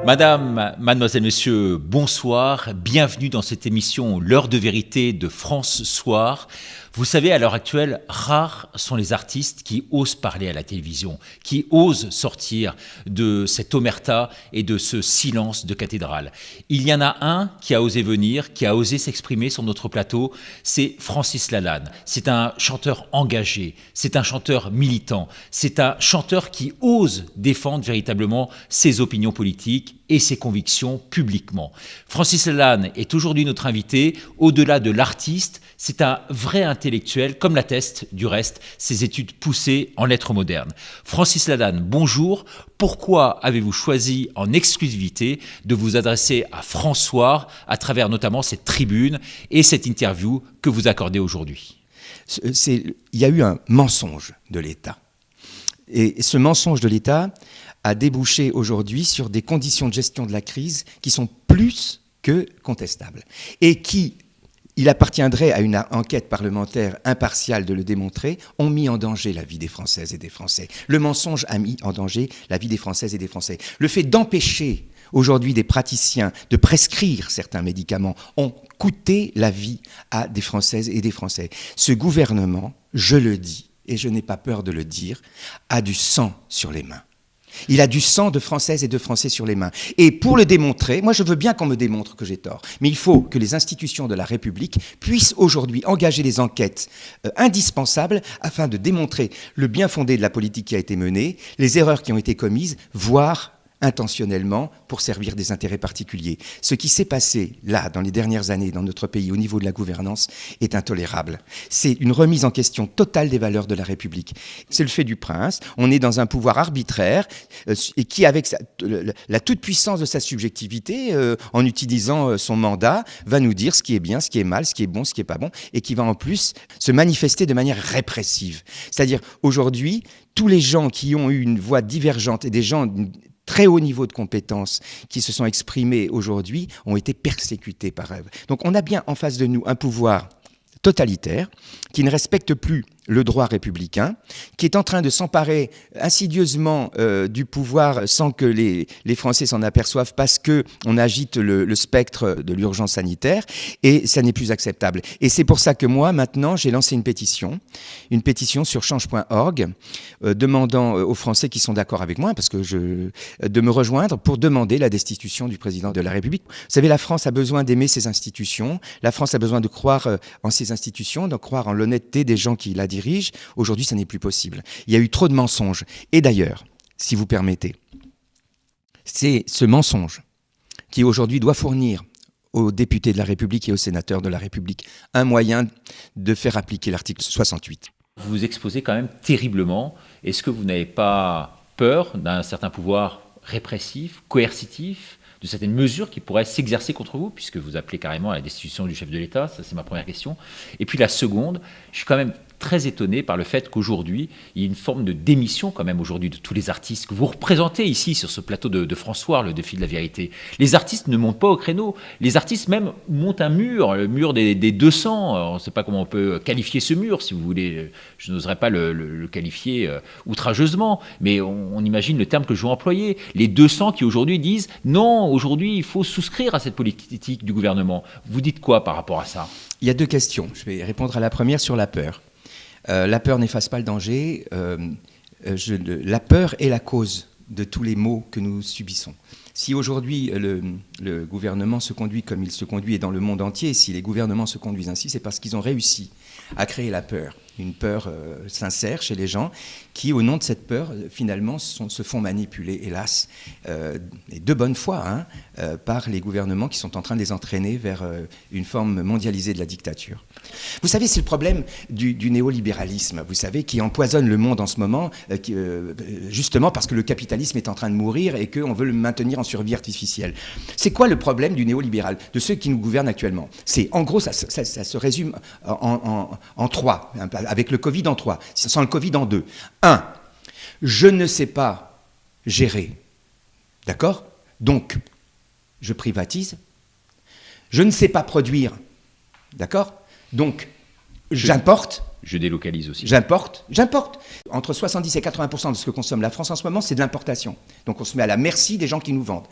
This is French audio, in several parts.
Madame, mademoiselle, monsieur, bonsoir. Bienvenue dans cette émission L'heure de vérité de France Soir. Vous savez, à l'heure actuelle, rares sont les artistes qui osent parler à la télévision, qui osent sortir de cette omerta et de ce silence de cathédrale. Il y en a un qui a osé venir, qui a osé s'exprimer sur notre plateau, c'est Francis Lalanne. C'est un chanteur engagé, c'est un chanteur militant, c'est un chanteur qui ose défendre véritablement ses opinions politiques et ses convictions publiquement. Francis Lalanne est aujourd'hui notre invité. Au-delà de l'artiste, c'est un vrai intellectuel, comme l'attestent du reste ses études poussées en lettres modernes. Francis Lalanne, bonjour. Pourquoi avez-vous choisi en exclusivité de vous adresser à François à travers notamment cette tribune et cette interview que vous accordez aujourd'hui? Il y a eu un mensonge de l'État. Et ce mensonge de l'État a débouché aujourd'hui sur des conditions de gestion de la crise qui sont plus que contestables et qui, il appartiendrait à une enquête parlementaire impartiale de le démontrer, ont mis en danger la vie des Françaises et des Français. Le mensonge a mis en danger la vie des Françaises et des Français. Le fait d'empêcher aujourd'hui des praticiens de prescrire certains médicaments ont coûté la vie à des Françaises et des Français. Ce gouvernement, je le dis, et je n'ai pas peur de le dire, a du sang sur les mains. Il a du sang de Françaises et de Français sur les mains. Et pour le démontrer, moi je veux bien qu'on me démontre que j'ai tort, mais il faut que les institutions de la République puissent aujourd'hui engager des enquêtes indispensables afin de démontrer le bien fondé de la politique qui a été menée, les erreurs qui ont été commises, voire intentionnellement pour servir des intérêts particuliers. Ce qui s'est passé là, dans les dernières années, dans notre pays, au niveau de la gouvernance, est intolérable. C'est une remise en question totale des valeurs de la République. C'est le fait du prince. On est dans un pouvoir arbitraire et qui, avec la toute-puissance de sa subjectivité, en utilisant son mandat, va nous dire ce qui est bien, ce qui est mal, ce qui est bon, ce qui est pas bon, et qui va en plus se manifester de manière répressive. C'est-à-dire, aujourd'hui, tous les gens qui ont eu une voix divergente et des gens très haut niveau de compétences qui se sont exprimés aujourd'hui ont été persécutés par eux. Donc on a bien en face de nous un pouvoir totalitaire qui ne respecte plus le droit républicain, qui est en train de s'emparer insidieusement du pouvoir sans que les Français s'en aperçoivent parce qu'on agite le spectre de l'urgence sanitaire et ça n'est plus acceptable. Et c'est pour ça que moi, maintenant, j'ai lancé une pétition sur change.org demandant aux Français qui sont d'accord avec moi de me rejoindre pour demander la destitution du président de la République. Vous savez, la France a besoin d'aimer ses institutions, la France a besoin de croire en ses institutions, de croire en l'honnêteté des gens qui la dirigent. Aujourd'hui, ça n'est plus possible. Il y a eu trop de mensonges. Et d'ailleurs, si vous permettez, c'est ce mensonge qui aujourd'hui doit fournir aux députés de la République et aux sénateurs de la République un moyen de faire appliquer l'article 68. Vous vous exposez quand même terriblement. Est-ce que vous n'avez pas peur d'un certain pouvoir répressif, coercitif, de certaines mesures qui pourraient s'exercer contre vous, puisque vous appelez carrément à la destitution du chef de l'État? Ça, c'est ma première question. Et puis la seconde, je suis quand même très étonné par le fait qu'aujourd'hui, il y ait une forme de démission quand même aujourd'hui de tous les artistes que vous représentez ici sur ce plateau de François, le défi de la vérité. Les artistes ne montent pas au créneau. Les artistes même montent un mur, le mur des 200. On ne sait pas comment on peut qualifier ce mur, si vous voulez. Je n'oserais pas le qualifier outrageusement, mais on imagine le terme que je vais employer. Les 200 qui aujourd'hui disent non, aujourd'hui il faut souscrire à cette politique du gouvernement. Vous dites quoi par rapport à ça? Il y a deux questions. Je vais répondre à la première sur la peur. La peur n'efface pas le danger. La peur est la cause de tous les maux que nous subissons. Si aujourd'hui le gouvernement se conduit comme il se conduit et dans le monde entier, si les gouvernements se conduisent ainsi, c'est parce qu'ils ont réussi à créer la peur. Une peur sincère chez les gens qui, au nom de cette peur, finalement, se font manipuler, hélas, et de bonne foi, par les gouvernements qui sont en train de les entraîner vers une forme mondialisée de la dictature. Vous savez, c'est le problème du néolibéralisme, vous savez, qui empoisonne le monde en ce moment, justement parce que le capitalisme est en train de mourir et qu'on veut le maintenir en survie artificielle. C'est quoi le problème du néolibéral, de ceux qui nous gouvernent actuellement? C'est, en gros, ça se résume en trois, avec le Covid en 3, sans le Covid en 2. 1. Je ne sais pas gérer. D'accord? Donc, je privatise. Je ne sais pas produire. D'accord? Donc, j'importe. Je délocalise aussi. J'importe. Entre 70 et 80% de ce que consomme la France en ce moment, c'est de l'importation. Donc on se met à la merci des gens qui nous vendent.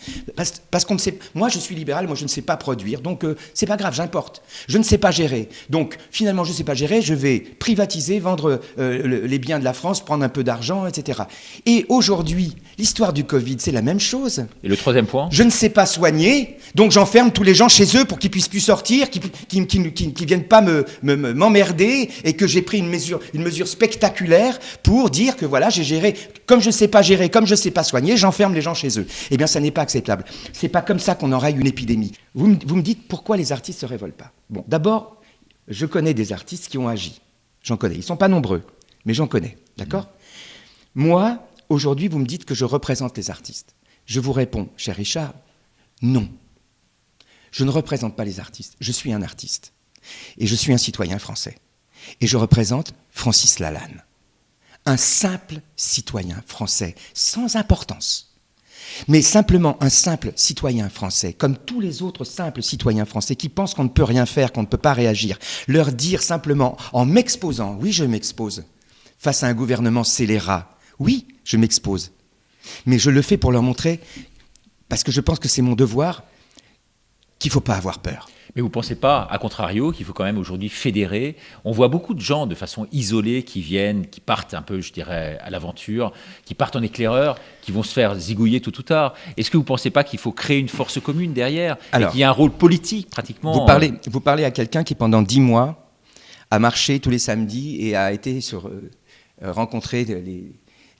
Parce qu'on ne sait. Moi, je suis libéral, moi je ne sais pas produire, donc c'est pas grave, j'importe. Je ne sais pas gérer. Donc finalement, je ne sais pas gérer, je vais privatiser, vendre les biens de la France, prendre un peu d'argent, etc. Et aujourd'hui, l'histoire du Covid, c'est la même chose. Et le troisième point ? Je ne sais pas soigner, donc j'enferme tous les gens chez eux pour qu'ils puissent plus sortir, qu'ils viennent pas m'emmerder, et que j'ai pris une mesure spectaculaire pour dire que voilà, j'ai géré, comme je ne sais pas gérer, comme je ne sais pas soigner, j'enferme les gens chez eux. Eh bien, ça n'est pas acceptable. C'est pas comme ça qu'on enraye une épidémie. Vous me dites pourquoi les artistes se révoltent pas. Bon, d'abord, je connais des artistes qui ont agi. J'en connais. Ils sont pas nombreux, mais j'en connais. D'accord ? Moi, aujourd'hui, vous me dites que je représente les artistes. Je vous réponds, cher Richard, non. Je ne représente pas les artistes. Je suis un artiste. Et je suis un citoyen français. Et je représente Francis Lalanne, un simple citoyen français, sans importance. Mais simplement un simple citoyen français, comme tous les autres simples citoyens français qui pensent qu'on ne peut rien faire, qu'on ne peut pas réagir. Leur dire simplement, en m'exposant, oui, je m'expose, face à un gouvernement scélérat, oui, je m'expose. Mais je le fais pour leur montrer, parce que je pense que c'est mon devoir, qu'il ne faut pas avoir peur. Mais vous ne pensez pas, à contrario, qu'il faut quand même aujourd'hui fédérer ? On voit beaucoup de gens de façon isolée qui viennent, qui partent un peu, je dirais, à l'aventure, qui partent en éclaireur, qui vont se faire zigouiller tôt ou tard. Est-ce que vous ne pensez pas qu'il faut créer une force commune derrière ? Alors, et qu'il y a un rôle politique pratiquement Vous parlez à quelqu'un qui, pendant 10 mois, a marché tous les samedis et a été rencontrer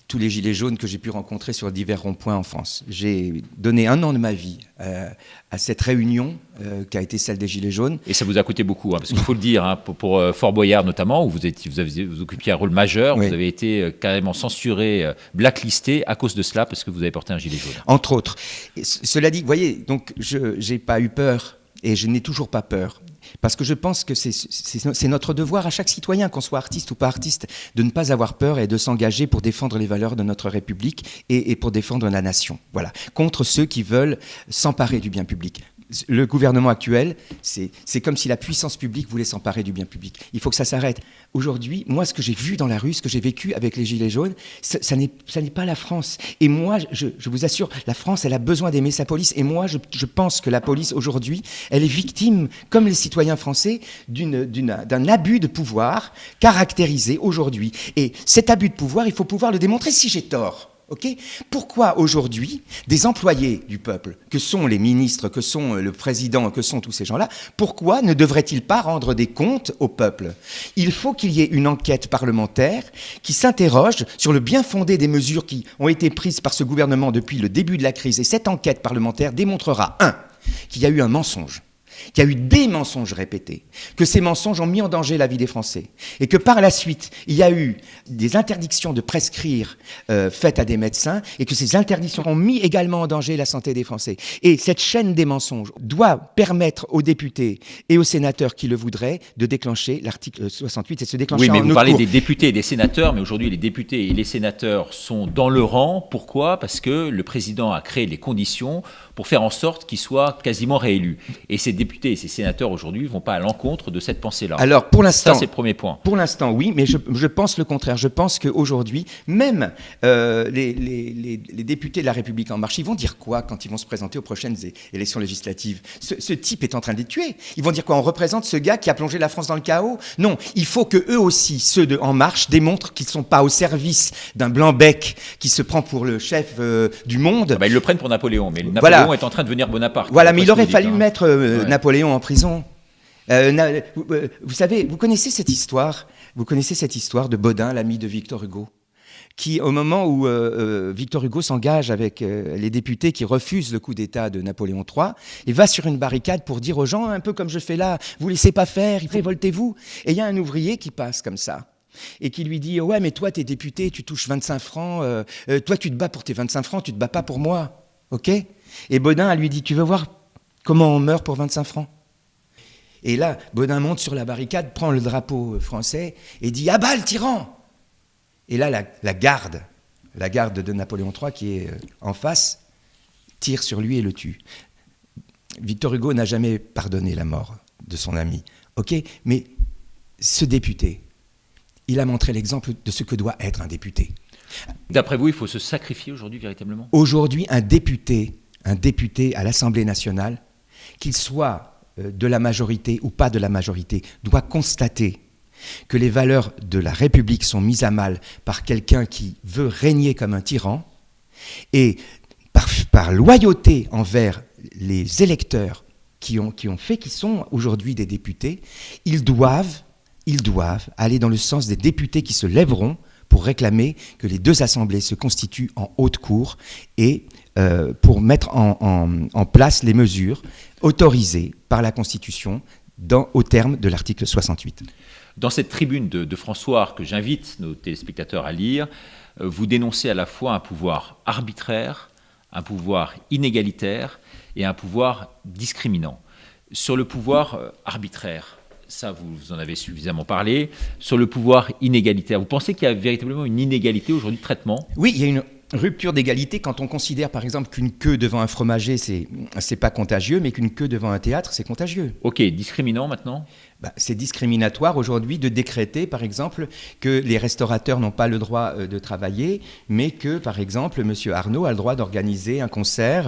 tous les gilets jaunes que j'ai pu rencontrer sur divers ronds-points en France. J'ai donné 1 an de ma vie à cette réunion qui a été celle des gilets jaunes. Et ça vous a coûté beaucoup, parce qu'il faut le dire, pour Fort Boyard notamment, où vous occupiez un rôle majeur, oui. Vous avez été carrément censuré, blacklisté à cause de cela, parce que vous avez porté un gilet jaune. Entre autres. Cela dit, vous voyez, donc je n'ai pas eu peur, et je n'ai toujours pas peur. Parce que je pense que c'est notre devoir à chaque citoyen, qu'on soit artiste ou pas artiste, de ne pas avoir peur et de s'engager pour défendre les valeurs de notre République et pour défendre la nation. Voilà. Contre ceux qui veulent s'emparer du bien public. Le gouvernement actuel, c'est comme si la puissance publique voulait s'emparer du bien public. Il faut que ça s'arrête. Aujourd'hui, moi, ce que j'ai vu dans la rue, ce que j'ai vécu avec les Gilets jaunes, ça n'est pas la France. Et moi, je vous assure, la France, elle a besoin d'aimer sa police. Et moi, je pense que la police, aujourd'hui, elle est victime, comme les citoyens français, d'un abus de pouvoir caractérisé aujourd'hui. Et cet abus de pouvoir, il faut pouvoir le démontrer si j'ai tort. Okay ? Pourquoi aujourd'hui des employés du peuple, que sont les ministres, que sont le président, que sont tous ces gens-là, pourquoi ne devraient-ils pas rendre des comptes au peuple ? Il faut qu'il y ait une enquête parlementaire qui s'interroge sur le bien fondé des mesures qui ont été prises par ce gouvernement depuis le début de la crise. Et cette enquête parlementaire démontrera, 1, qu'il y a eu un mensonge, qu'il y a eu des mensonges répétés, que ces mensonges ont mis en danger la vie des Français, et que par la suite, il y a eu des interdictions de prescrire faites à des médecins, et que ces interdictions ont mis également en danger la santé des Français. Et cette chaîne des mensonges doit permettre aux députés et aux sénateurs qui le voudraient de déclencher l'article 68 et de se déclencher en Oui, mais vous parlez cours. Des députés et des sénateurs, mais aujourd'hui les députés et les sénateurs sont dans le rang. Pourquoi ? Parce que le président a créé les conditions pour faire en sorte qu'ils soient quasiment réélus. Et ces députés et ces sénateurs aujourd'hui ne vont pas à l'encontre de cette pensée-là. Alors pour l'instant, ça c'est le premier point. Pour l'instant, oui, mais je pense le contraire. Je pense qu'aujourd'hui, même les députés de La République En Marche, ils vont dire quoi quand ils vont se présenter aux prochaines élections législatives ? Ce type est en train de les tuer. Ils vont dire quoi ? On représente ce gars qui a plongé la France dans le chaos ? Non, il faut que eux aussi, ceux de En Marche, démontrent qu'ils ne sont pas au service d'un blanc-bec qui se prend pour le chef du monde. Ils le prennent pour Napoléon, mais Napoléon est en train de devenir Bonaparte. Voilà, mais il aurait fallu mettre Napoléon en prison. Vous savez, vous connaissez cette histoire de Bodin, l'ami de Victor Hugo, qui, au moment où Victor Hugo s'engage avec les députés qui refusent le coup d'État de Napoléon III, il va sur une barricade pour dire aux gens, un peu comme je fais là, vous laissez pas faire, révoltez-vous. Et il y a un ouvrier qui passe comme ça et qui lui dit, ouais, mais toi, t'es député, tu touches 25 francs, toi, tu te bats pour tes 25 francs, tu te bats pas pour moi, ok ? Et Bodin, elle lui dit, tu veux voir comment on meurt pour 25 francs ? Et là, Bodin monte sur la barricade, prend le drapeau français et dit « À bas le tyran !» Et là, la garde de Napoléon III qui est en face, tire sur lui et le tue. Victor Hugo n'a jamais pardonné la mort de son ami. Ok, mais ce député, il a montré l'exemple de ce que doit être un député. D'après vous, il faut se sacrifier aujourd'hui véritablement ? Aujourd'hui, un député à l'Assemblée nationale, qu'il soit de la majorité ou pas de la majorité, doit constater que les valeurs de la République sont mises à mal par quelqu'un qui veut régner comme un tyran, et par loyauté envers les électeurs qui sont aujourd'hui des députés, ils doivent aller dans le sens des députés qui se lèveront pour réclamer que les deux assemblées se constituent en haute cour et pour mettre en place les mesures autorisées par la Constitution au terme de l'article 68. Dans cette tribune de François que j'invite nos téléspectateurs à lire, vous dénoncez à la fois un pouvoir arbitraire, un pouvoir inégalitaire et un pouvoir discriminant. Sur le pouvoir arbitraire, ça vous en avez suffisamment parlé. Sur le pouvoir inégalitaire, vous pensez qu'il y a véritablement une inégalité aujourd'hui de traitement ? Oui, il y a une rupture d'égalité quand on considère par exemple qu'une queue devant un fromager, c'est pas contagieux, mais qu'une queue devant un théâtre, c'est contagieux. Ok, discriminant maintenant ? C'est discriminatoire aujourd'hui de décréter, par exemple, que les restaurateurs n'ont pas le droit de travailler, mais que, par exemple, M. Arnaud a le droit d'organiser un concert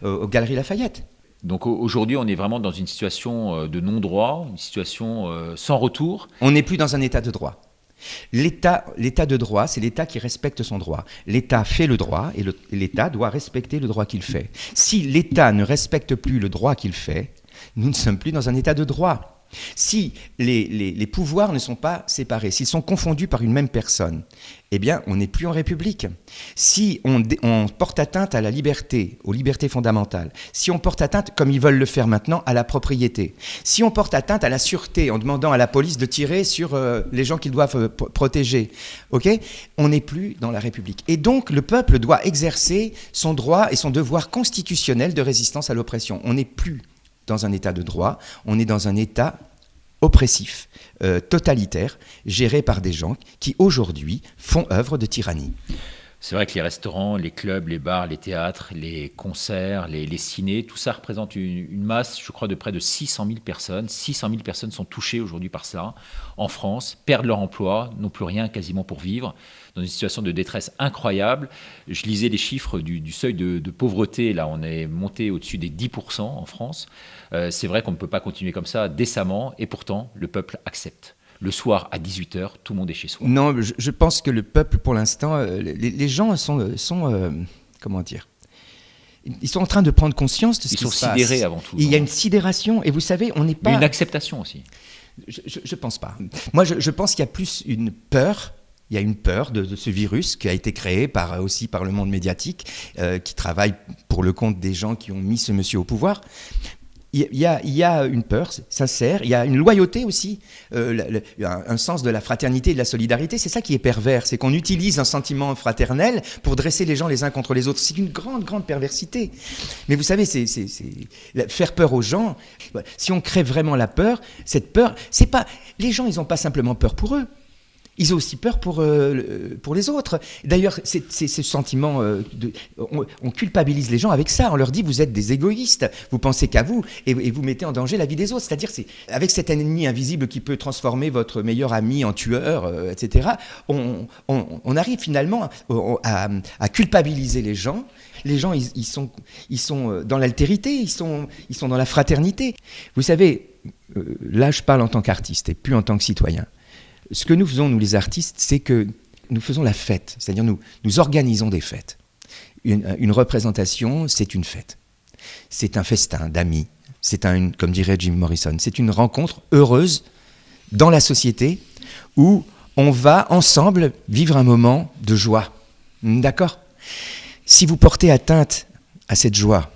aux Galeries Lafayette. Donc aujourd'hui, on est vraiment dans une situation de non-droit, une situation sans retour. On n'est plus dans un état de droit. L'état de droit, c'est l'État qui respecte son droit. L'État fait le droit et l'État doit respecter le droit qu'il fait. Si l'État ne respecte plus le droit qu'il fait, nous ne sommes plus dans un état de droit. Si les pouvoirs ne sont pas séparés, s'ils sont confondus par une même personne, eh bien, on n'est plus en République. Si on porte atteinte à la liberté, aux libertés fondamentales, si on porte atteinte, comme ils veulent le faire maintenant, à la propriété, si on porte atteinte à la sûreté en demandant à la police de tirer sur les gens qu'ils doivent protéger, on n'est plus dans la République. Et donc, le peuple doit exercer son droit et son devoir constitutionnel de résistance à l'oppression. On n'est plus dans un état de droit, on est dans un état oppressif, totalitaire, géré par des gens qui aujourd'hui font œuvre de tyrannie. C'est vrai que les restaurants, les clubs, les bars, les théâtres, les concerts, les cinés, tout ça représente une masse, je crois, de près de 600 000 personnes. 600 000 personnes sont touchées aujourd'hui par ça en France, perdent leur emploi, n'ont plus rien quasiment pour vivre, dans une situation de détresse incroyable. Je lisais les chiffres du seuil de pauvreté, là on est monté au-dessus des 10% en France. C'est vrai qu'on ne peut pas continuer comme ça décemment, et pourtant le peuple accepte. Le soir à 18h, tout le monde est chez soi. Non, je pense que le peuple, pour l'instant, les gens sont comment dire, ils sont en train de prendre conscience de ce qui se passe. Ils sont sidérés avant tout. Il y a une sidération, et vous savez, on n'est pas... Mais une acceptation aussi. Je pense pas. Moi, je pense qu'il y a plus une peur. Il y a une peur de ce virus qui a été créé aussi par le monde médiatique, qui travaille pour le compte des gens qui ont mis ce monsieur au pouvoir. Il y a une peur sincère, il y a une loyauté aussi, un sens de la fraternité et de la solidarité. C'est ça qui est pervers, c'est qu'on utilise un sentiment fraternel pour dresser les gens les uns contre les autres. C'est une grande, grande perversité. Mais vous savez, c'est faire peur aux gens. Si on crée vraiment la peur, cette peur, c'est pas... Les gens, ils n'ont pas simplement peur pour eux. Ils ont aussi peur pour les autres. D'ailleurs, c'est ce sentiment, on culpabilise les gens avec ça. On leur dit, vous êtes des égoïstes, vous pensez qu'à vous, et vous mettez en danger la vie des autres. C'est-à-dire, c'est avec cet ennemi invisible qui peut transformer votre meilleur ami en tueur, etc., on arrive finalement à culpabiliser les gens. Les gens, ils sont dans l'altérité, ils sont dans la fraternité. Vous savez, là, je parle en tant qu'artiste et plus en tant que citoyen. Ce que nous faisons, nous les artistes, c'est que nous faisons la fête, c'est-à-dire nous organisons des fêtes. Une représentation, c'est une fête. C'est un festin d'amis, comme dirait Jim Morrison, c'est une rencontre heureuse dans la société où on va ensemble vivre un moment de joie. D'accord ? Si vous portez atteinte à cette joie,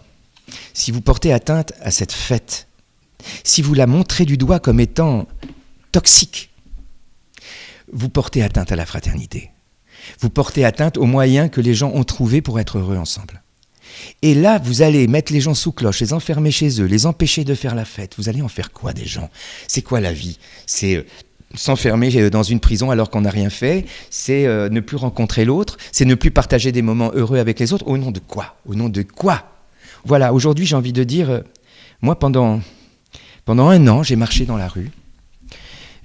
si vous portez atteinte à cette fête, si vous la montrez du doigt comme étant toxique, vous portez atteinte à la fraternité. Vous portez atteinte aux moyens que les gens ont trouvés pour être heureux ensemble. Et là, vous allez mettre les gens sous cloche, les enfermer chez eux, les empêcher de faire la fête. Vous allez en faire quoi des gens ? C'est quoi la vie ? C'est s'enfermer dans une prison alors qu'on n'a rien fait, c'est ne plus rencontrer l'autre, c'est ne plus partager des moments heureux avec les autres. Au nom de quoi ? Au nom de quoi ? Voilà, aujourd'hui j'ai envie de dire, moi pendant un an, j'ai marché dans la rue.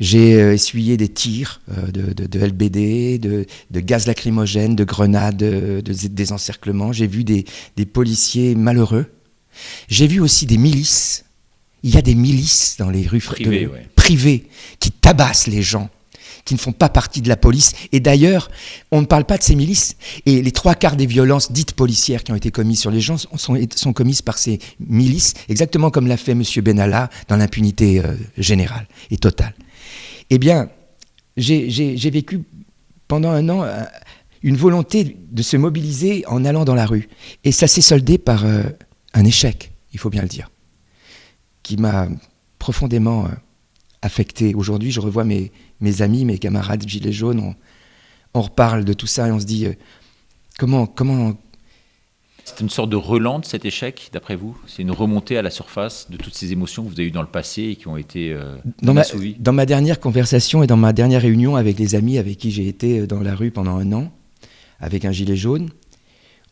J'ai essuyé des tirs de LBD, de gaz lacrymogène, de grenades, des encerclements. J'ai vu des policiers malheureux. J'ai vu aussi des milices. Il y a des milices dans les rues privées qui tabassent les gens, qui ne font pas partie de la police. Et d'ailleurs, on ne parle pas de ces milices. Et les 3/4 des violences dites policières qui ont été commises sur les gens sont commises par ces milices, exactement comme l'a fait M. Benalla dans l'impunité générale et totale. Eh bien, j'ai vécu pendant un an une volonté de se mobiliser en allant dans la rue. Et ça s'est soldé par un échec, il faut bien le dire, qui m'a profondément affecté. Aujourd'hui, je revois mes amis, mes camarades gilets jaunes, on reparle de tout ça et on se dit comment... C'est une sorte de relent de cet échec, d'après vous? C'est une remontée à la surface de toutes ces émotions que vous avez eues dans le passé et qui ont été assouvies? Dans ma dernière conversation et dans ma dernière réunion avec les amis avec qui j'ai été dans la rue pendant un an, avec un gilet jaune,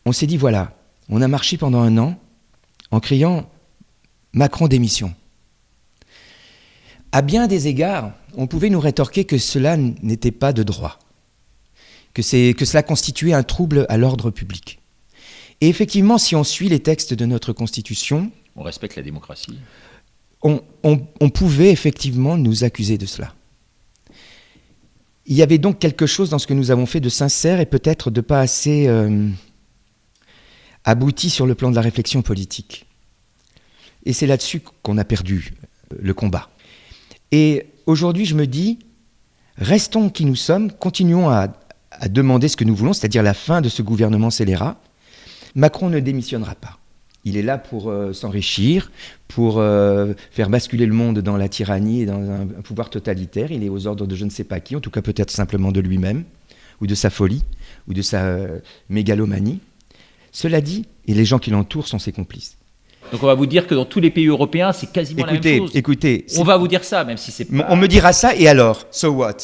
on s'est dit voilà, on a marché pendant un an en criant « Macron démission ». À bien des égards, on pouvait nous rétorquer que cela n'était pas de droit, que cela constituait un trouble à l'ordre public. Et effectivement, si on suit les textes de notre Constitution... On respecte la démocratie. On pouvait effectivement nous accuser de cela. Il y avait donc quelque chose dans ce que nous avons fait de sincère et peut-être de pas assez abouti sur le plan de la réflexion politique. Et c'est là-dessus qu'on a perdu le combat. Et aujourd'hui, je me dis, restons qui nous sommes, continuons à demander ce que nous voulons, c'est-à-dire la fin de ce gouvernement scélérat. Macron ne démissionnera pas. Il est là pour s'enrichir, pour faire basculer le monde dans la tyrannie et dans un pouvoir totalitaire. Il est aux ordres de je ne sais pas qui, en tout cas peut-être simplement de lui-même, ou de sa folie, ou de sa mégalomanie. Cela dit, et les gens qui l'entourent sont ses complices. Donc on va vous dire que dans tous les pays européens, c'est quasiment la même chose. Écoutez, on va vous dire ça, même si c'est pas... On me dira ça, et alors? So what?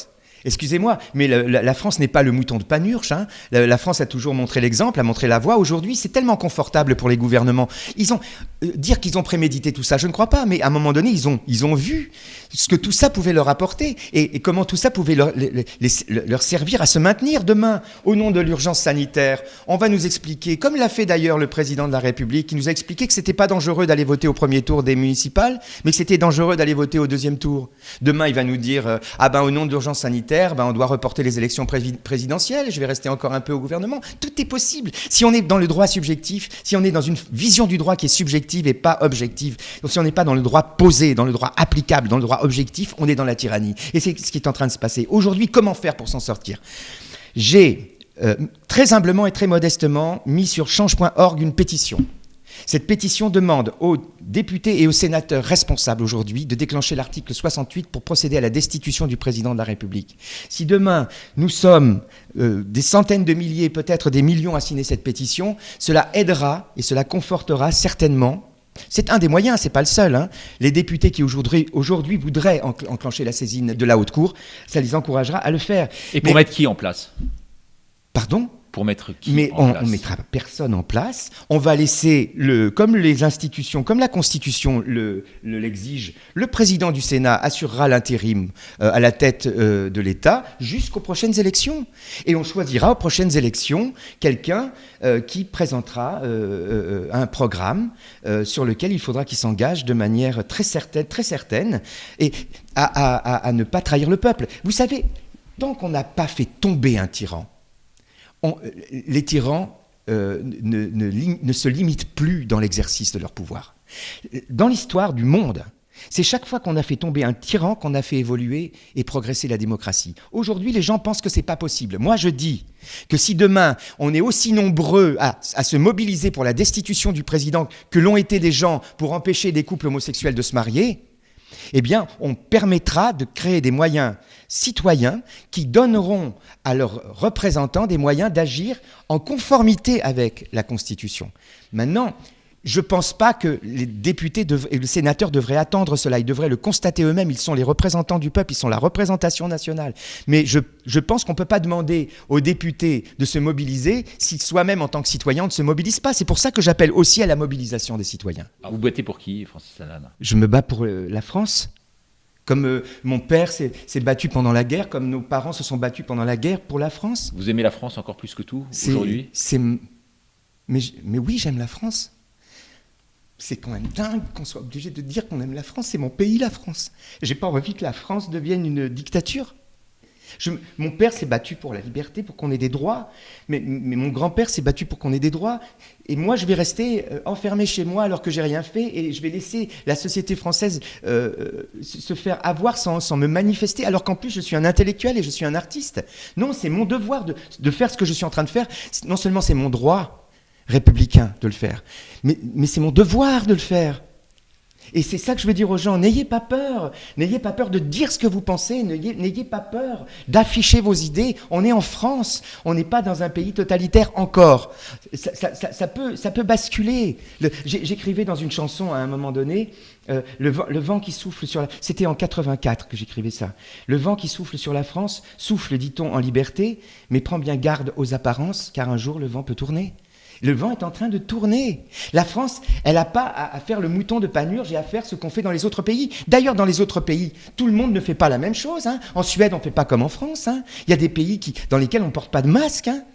Excusez-moi, mais la France n'est pas le mouton de Panurge. Hein. La France a toujours montré l'exemple, a montré la voie. Aujourd'hui, c'est tellement confortable pour les gouvernements. Dire qu'ils ont prémédité tout ça, je ne crois pas. Mais à un moment donné, ils ont vu ce que tout ça pouvait leur apporter et comment tout ça pouvait leur servir à se maintenir demain. Au nom de l'urgence sanitaire, on va nous expliquer, comme l'a fait d'ailleurs le président de la République, qui nous a expliqué que c'était pas dangereux d'aller voter au premier tour des municipales, mais que c'était dangereux d'aller voter au deuxième tour. Demain, il va nous dire au nom de l'urgence sanitaire, on doit reporter les élections présidentielles, je vais rester encore un peu au gouvernement. Tout est possible. Si on est dans le droit subjectif, si on est dans une vision du droit qui est subjective et pas objective, donc si on n'est pas dans le droit posé, dans le droit applicable, dans le droit objectif, on est dans la tyrannie. Et c'est ce qui est en train de se passer. Aujourd'hui, comment faire pour s'en sortir? J'ai très humblement et très modestement mis sur change.org une pétition. Cette pétition demande aux députés et aux sénateurs responsables aujourd'hui de déclencher l'article 68 pour procéder à la destitution du président de la République. Si demain, nous sommes des centaines de milliers, peut-être des millions à signer cette pétition, cela aidera et cela confortera certainement. C'est un des moyens, c'est pas le seul. Hein. Les députés qui aujourd'hui voudraient enclencher la saisine de la Haute Cour, ça les encouragera à le faire. Et pour mettre qui en place? Pardon? Pour mettre qui Mais en place? On ne mettra personne en place. On va laisser, comme les institutions, comme la Constitution l'exige, le président du Sénat assurera l'intérim à la tête de l'État jusqu'aux prochaines élections. Et on choisira aux prochaines élections quelqu'un qui présentera un programme sur lequel il faudra qu'il s'engage de manière très certaine et à ne pas trahir le peuple. Vous savez, tant qu'on n'a pas fait tomber un tyran, les tyrans ne se limitent plus dans l'exercice de leur pouvoir. Dans l'histoire du monde, c'est chaque fois qu'on a fait tomber un tyran qu'on a fait évoluer et progresser la démocratie. Aujourd'hui, les gens pensent que c'est pas possible. Moi, je dis que si demain, on est aussi nombreux à se mobiliser pour la destitution du président que l'ont été des gens pour empêcher des couples homosexuels de se marier, eh bien, on permettra de créer des moyens citoyens qui donneront à leurs représentants des moyens d'agir en conformité avec la Constitution. Maintenant, je ne pense pas que les députés et les sénateurs devraient attendre cela. Ils devraient le constater eux-mêmes. Ils sont les représentants du peuple, ils sont la représentation nationale. Mais je pense qu'on ne peut pas demander aux députés de se mobiliser si soi-même, en tant que citoyen, on ne se mobilise pas. C'est pour ça que j'appelle aussi à la mobilisation des citoyens. Alors vous battez pour qui, Francis Lalanne? Je me bats pour la France. Comme mon père s'est battu pendant la guerre, comme nos parents se sont battus pendant la guerre pour la France. Vous aimez la France encore plus que tout aujourd'hui ? Mais oui, j'aime la France. C'est quand même dingue qu'on soit obligé de dire qu'on aime la France. C'est mon pays, la France. J'ai pas envie que la France devienne une dictature. Mon père s'est battu pour la liberté, pour qu'on ait des droits, mais mon grand-père s'est battu pour qu'on ait des droits. Et moi, je vais rester enfermé chez moi alors que j'ai rien fait, et je vais laisser la société française se faire avoir sans me manifester, alors qu'en plus, je suis un intellectuel et je suis un artiste. Non, c'est mon devoir de faire ce que je suis en train de faire. Non seulement c'est mon droit républicain de le faire, mais c'est mon devoir de le faire. Et c'est ça que je veux dire aux gens, n'ayez pas peur de dire ce que vous pensez, n'ayez pas peur d'afficher vos idées. On est en France, on n'est pas dans un pays totalitaire encore. Ça peut basculer. J'écrivais dans une chanson à un moment donné, le vent qui souffle sur la... C'était en 84 que j'écrivais ça. Le vent qui souffle sur la France souffle, dit-on, en liberté, mais prends bien garde aux apparences, car un jour le vent peut tourner. Le vent est en train de tourner. La France, elle n'a pas à faire le mouton de Panurge et à faire ce qu'on fait dans les autres pays. D'ailleurs, dans les autres pays, tout le monde ne fait pas la même chose. Hein. En Suède, on ne fait pas comme en France. Hein. Il y a des pays dans lesquels on ne porte pas de masque. Hein.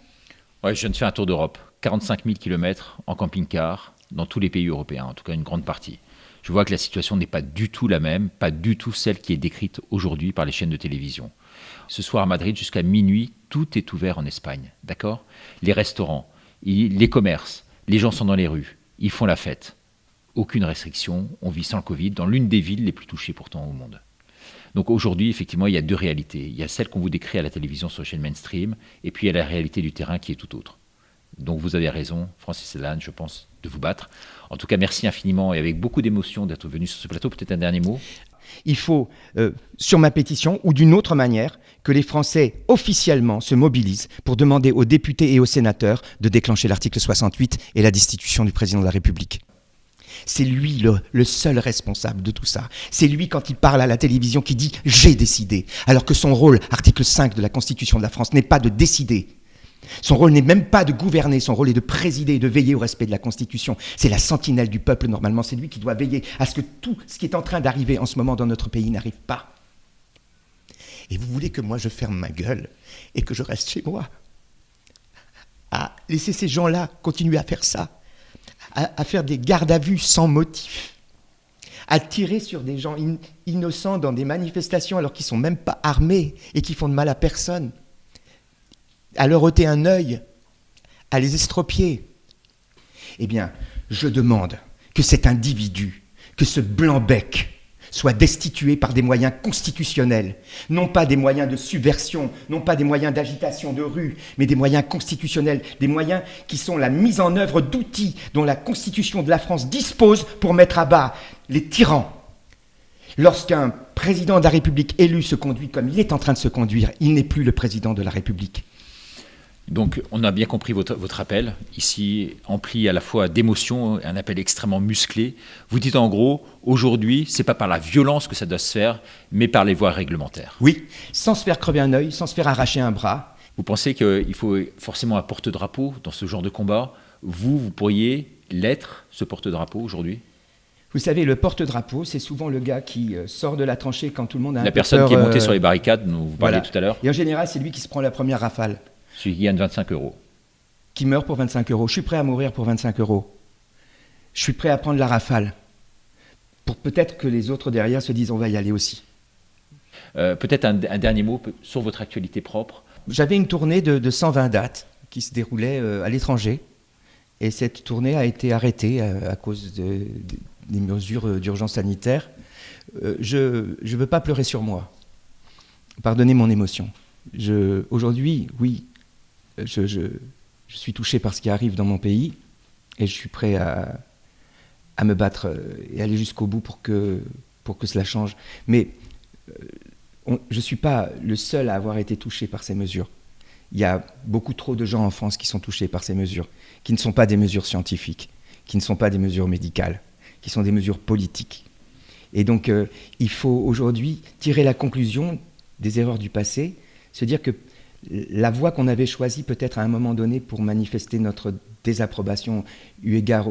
Ouais, je viens de faire un tour d'Europe. 45 000 km en camping-car, dans tous les pays européens, en tout cas une grande partie. Je vois que la situation n'est pas du tout la même, pas du tout celle qui est décrite aujourd'hui par les chaînes de télévision. Ce soir à Madrid, jusqu'à minuit, tout est ouvert en Espagne. D'accord ? Les restaurants, les commerces, les gens sont dans les rues, ils font la fête. Aucune restriction, on vit sans le Covid, dans l'une des villes les plus touchées pourtant au monde. Donc aujourd'hui, effectivement, il y a deux réalités. Il y a celle qu'on vous décrit à la télévision sur les chaînes mainstream, et puis il y a la réalité du terrain qui est tout autre. Donc vous avez raison, Francis Lalanne, je pense, de vous battre. En tout cas, merci infiniment et avec beaucoup d'émotion d'être venu sur ce plateau. Peut-être un dernier mot ? Il faut, sur ma pétition ou d'une autre manière, que les Français officiellement se mobilisent pour demander aux députés et aux sénateurs de déclencher l'article 68 et la destitution du président de la République. C'est lui le seul responsable de tout ça. C'est lui, quand il parle à la télévision, qui dit « j'ai décidé », alors que son rôle, article 5 de la Constitution de la France, n'est pas de décider. Son rôle n'est même pas de gouverner, son rôle est de présider et de veiller au respect de la Constitution. C'est la sentinelle du peuple, normalement, c'est lui qui doit veiller à ce que tout ce qui est en train d'arriver en ce moment dans notre pays n'arrive pas. Et vous voulez que moi je ferme ma gueule et que je reste chez moi, à laisser ces gens-là continuer à faire ça, à faire des gardes à vue sans motif, à tirer sur des gens innocents dans des manifestations alors qu'ils ne sont même pas armés et qui font de mal à personne, à leur ôter un œil, à les estropier. Eh bien, je demande que cet individu, que ce blanc-bec, soit destitué par des moyens constitutionnels, non pas des moyens de subversion, non pas des moyens d'agitation de rue, mais des moyens constitutionnels, des moyens qui sont la mise en œuvre d'outils dont la Constitution de la France dispose pour mettre à bas les tyrans. Lorsqu'un président de la République élu se conduit comme il est en train de se conduire, il n'est plus le président de la République. Donc, on a bien compris votre appel, ici empli à la fois d'émotion, un appel extrêmement musclé. Vous dites en gros, aujourd'hui, c'est pas par la violence que ça doit se faire, mais par les voies réglementaires. Oui, sans se faire crever un œil, sans se faire arracher un bras. Vous pensez qu'il faut forcément un porte-drapeau dans ce genre de combat ? Vous pourriez l'être, ce porte-drapeau, aujourd'hui ? Vous savez, le porte-drapeau, c'est souvent le gars qui sort de la tranchée quand tout le monde a un peu La personne peur, qui est montée sur les barricades, dont vous parliez tout à l'heure. Et en général, c'est lui qui se prend la première rafale. Celui qui gagne 25 €. Qui meurt pour 25 €. Je suis prêt à mourir pour 25 €. Je suis prêt à prendre la rafale. Pour peut-être que les autres derrière se disent on va y aller aussi. Peut-être un dernier mot sur votre actualité propre. J'avais une tournée de 120 dates qui se déroulait à l'étranger. Et cette tournée a été arrêtée à cause des mesures d'urgence sanitaire. Je ne veux pas pleurer sur moi. Pardonnez mon émotion. Aujourd'hui, oui, je suis touché par ce qui arrive dans mon pays et je suis prêt à me battre et aller jusqu'au bout pour que cela change. Mais je ne suis pas le seul à avoir été touché par ces mesures. Il y a beaucoup trop de gens en France qui sont touchés par ces mesures, qui ne sont pas des mesures scientifiques, qui ne sont pas des mesures médicales, qui sont des mesures politiques. Et donc, il faut aujourd'hui tirer la conclusion des erreurs du passé, se dire que la voie qu'on avait choisie peut-être à un moment donné pour manifester notre désapprobation eu égard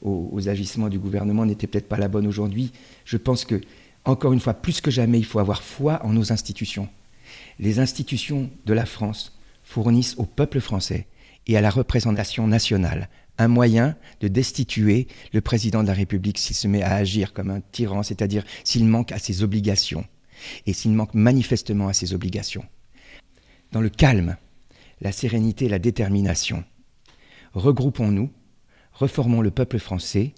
aux agissements du gouvernement n'était peut-être pas la bonne aujourd'hui. Je pense que Encore une fois, plus que jamais, il faut avoir foi en nos institutions. Les institutions de la France fournissent au peuple français et à la représentation nationale un moyen de destituer le président de la République s'il se met à agir comme un tyran, c'est-à-dire s'il manque à ses obligations, et s'il manque manifestement à ses obligations. Dans le calme, la sérénité et la détermination, regroupons-nous, reformons le peuple français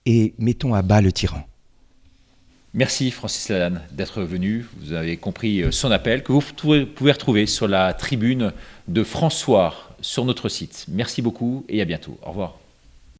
et mettons à bas le tyran. Merci Francis Lalanne d'être venu. Vous avez compris son appel que vous pouvez retrouver sur la tribune de France Soir sur notre site. Merci beaucoup et à bientôt. Au revoir.